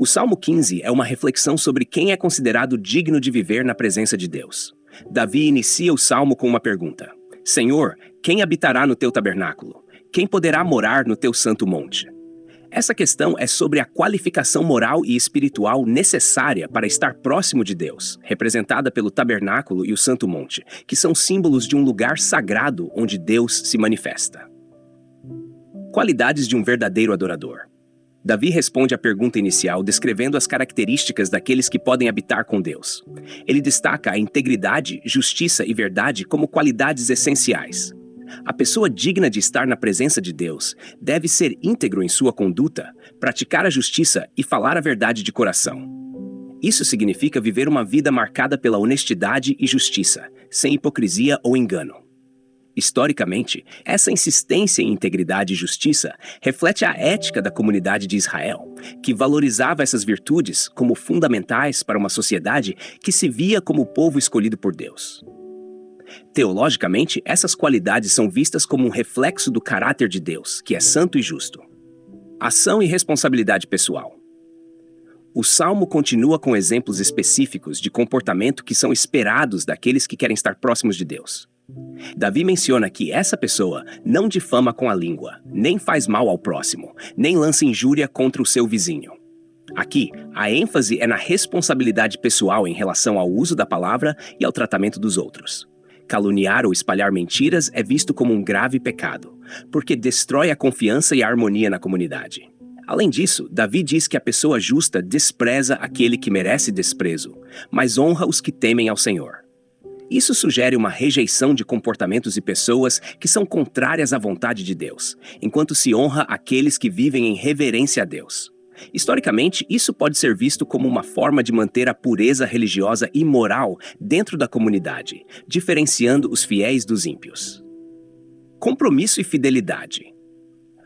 O Salmo 15 é uma reflexão sobre quem é considerado digno de viver na presença de Deus. Davi inicia o salmo com uma pergunta: Senhor, quem habitará no teu tabernáculo? Quem poderá morar no teu santo monte? Essa questão é sobre a qualificação moral e espiritual necessária para estar próximo de Deus, representada pelo tabernáculo e o santo monte, que são símbolos de um lugar sagrado onde Deus se manifesta. Qualidades de um verdadeiro adorador. Davi responde à pergunta inicial descrevendo as características daqueles que podem habitar com Deus. Ele destaca a integridade, justiça e verdade como qualidades essenciais. A pessoa digna de estar na presença de Deus deve ser íntegro em sua conduta, praticar a justiça e falar a verdade de coração. Isso significa viver uma vida marcada pela honestidade e justiça, sem hipocrisia ou engano. Historicamente, essa insistência em integridade e justiça reflete a ética da comunidade de Israel, que valorizava essas virtudes como fundamentais para uma sociedade que se via como o povo escolhido por Deus. Teologicamente, essas qualidades são vistas como um reflexo do caráter de Deus, que é santo e justo. Ação e responsabilidade pessoal. O Salmo continua com exemplos específicos de comportamento que são esperados daqueles que querem estar próximos de Deus. Davi menciona que essa pessoa não difama com a língua, nem faz mal ao próximo, nem lança injúria contra o seu vizinho. Aqui, a ênfase é na responsabilidade pessoal em relação ao uso da palavra e ao tratamento dos outros. Caluniar ou espalhar mentiras é visto como um grave pecado, porque destrói a confiança e a harmonia na comunidade. Além disso, Davi diz que a pessoa justa despreza aquele que merece desprezo, mas honra os que temem ao Senhor. Isso sugere uma rejeição de comportamentos e pessoas que são contrárias à vontade de Deus, enquanto se honra aqueles que vivem em reverência a Deus. Historicamente, isso pode ser visto como uma forma de manter a pureza religiosa e moral dentro da comunidade, diferenciando os fiéis dos ímpios. Compromisso e fidelidade.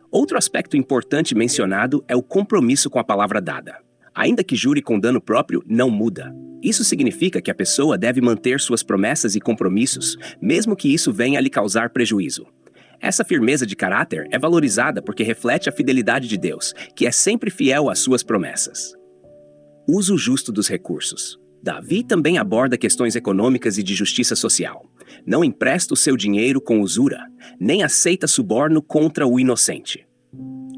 Outro aspecto importante mencionado é o compromisso com a palavra dada. Ainda que jure com dano próprio, não muda. Isso significa que a pessoa deve manter suas promessas e compromissos, mesmo que isso venha a lhe causar prejuízo. Essa firmeza de caráter é valorizada porque reflete a fidelidade de Deus, que é sempre fiel às suas promessas. Uso justo dos recursos. Davi também aborda questões econômicas e de justiça social. Não empresta o seu dinheiro com usura, nem aceita suborno contra o inocente.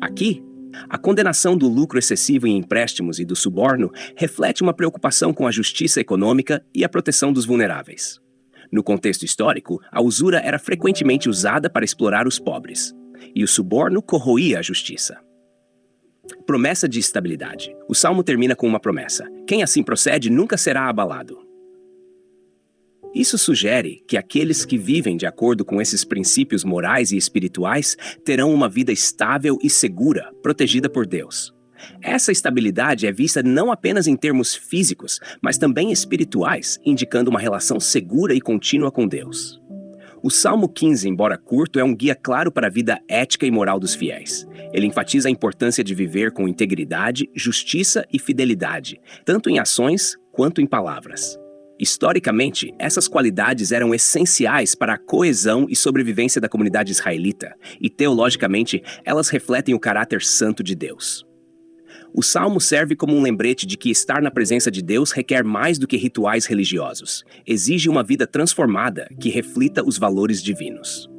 Aqui, a condenação do lucro excessivo em empréstimos e do suborno reflete uma preocupação com a justiça econômica e a proteção dos vulneráveis. No contexto histórico, a usura era frequentemente usada para explorar os pobres, e o suborno corroía a justiça. Promessa de estabilidade. O salmo termina com uma promessa: quem assim procede nunca será abalado. Isso sugere que aqueles que vivem de acordo com esses princípios morais e espirituais terão uma vida estável e segura, protegida por Deus. Essa estabilidade é vista não apenas em termos físicos, mas também espirituais, indicando uma relação segura e contínua com Deus. O Salmo 15, embora curto, é um guia claro para a vida ética e moral dos fiéis. Ele enfatiza a importância de viver com integridade, justiça e fidelidade, tanto em ações quanto em palavras. Historicamente, essas qualidades eram essenciais para a coesão e sobrevivência da comunidade israelita, e teologicamente, elas refletem o caráter santo de Deus. O Salmo serve como um lembrete de que estar na presença de Deus requer mais do que rituais religiosos. Exige uma vida transformada que reflita os valores divinos.